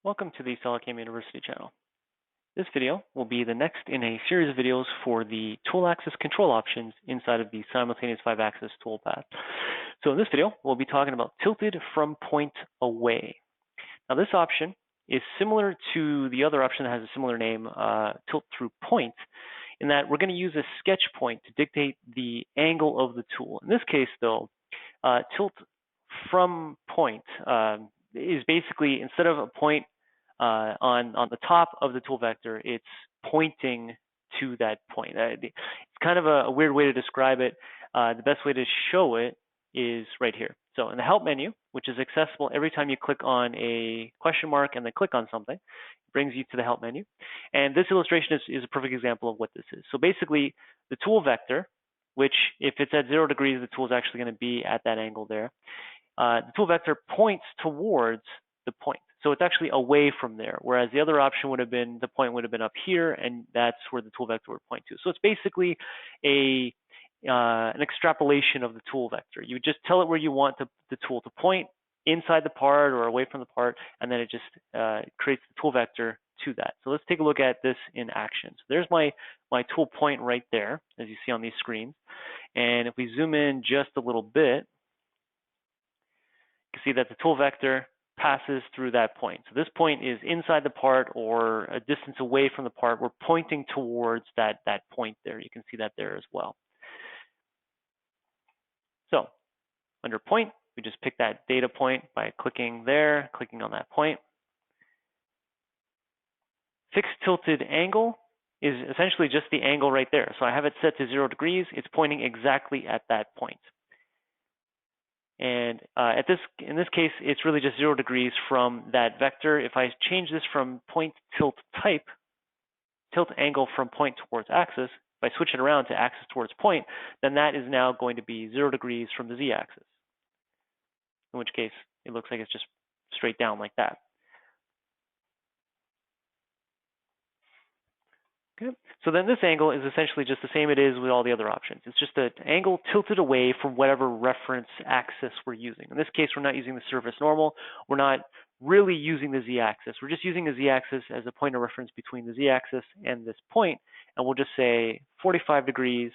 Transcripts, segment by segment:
Welcome to the SolidCAM University channel. This video will be the next in a series of videos for the tool axis control options inside of the simultaneous 5-axis toolpath. So in this video, we'll be talking about tilted from point away. Now this option is similar to the other option that has a similar name, tilt through point, in that we're going to use a sketch point to dictate the angle of the tool. In this case though, tilt from point is basically, instead of a point on the top of the tool vector, it's pointing to that point. It's kind of a weird way to describe it. The best way to show it is right here. So in the help menu, which is accessible every time you click on a question mark and then click on something, it brings you to the help menu. And this illustration is a perfect example of what this is. So basically, the tool vector, which if it's at 0 degrees, the tool is actually going to be at that angle there. The tool vector points towards the point. So it's actually away from there, whereas the other option would have been, the point would have been up here, and that's where the tool vector would point to. So it's basically an extrapolation of the tool vector. You just tell it where you want the tool to point, inside the part or away from the part, and then it just creates the tool vector to that. So let's take a look at this in action. So there's my tool point right there, as you see on these screens. And if we zoom in just a little bit, you can see that the tool vector passes through that point. So this point is inside the part or a distance away from the part. We're pointing towards that point there. You can see that there as well. So under point, we just pick that data point by clicking there, clicking on that point. Fixed tilted angle is essentially just the angle right there. So I have it set to 0 degrees. It's pointing exactly at that point. And in this case, it's really just 0 degrees from that vector. If I change this from point tilt type, tilt angle from point towards axis, if I switch it around to axis towards point, then that is now going to be 0 degrees from the z-axis, in which case it looks like it's just straight down like that. Okay. So then this angle is essentially just the same it is with all the other options. It's just an angle tilted away from whatever reference axis we're using. In this case, we're not using the surface normal. We're not really using the z-axis. We're just using the z-axis as a point of reference between the z-axis and this point, and we'll just say 45 degrees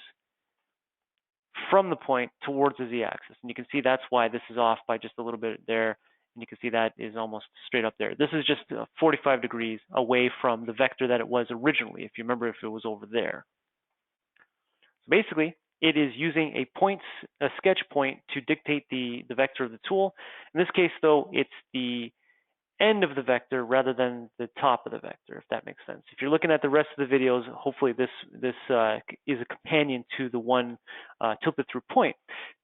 from the point towards the z-axis. And you can see that's why this is off by just a little bit there. And you can see that is almost straight up there. This is just 45 degrees away from the vector that it was originally, if you remember, if it was over there. So basically, it is using a sketch point to dictate the vector of the tool. In this case, though, it's the end of the vector rather than the top of the vector, if that makes sense. If you're looking at the rest of the videos, hopefully this is a companion to the one tilted through point.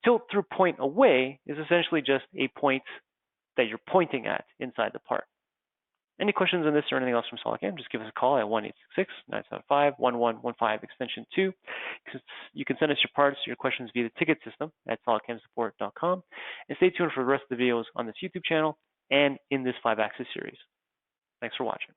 Tilt through point away is essentially just a point that you're pointing at inside the part. Any questions on this or anything else from SolidCAM, just give us a call at 1-866-975-1115 extension 2. You can send us your parts, your questions via the ticket system at solidcamsupport.com. And stay tuned for the rest of the videos on this YouTube channel and in this 5-axis series. Thanks for watching.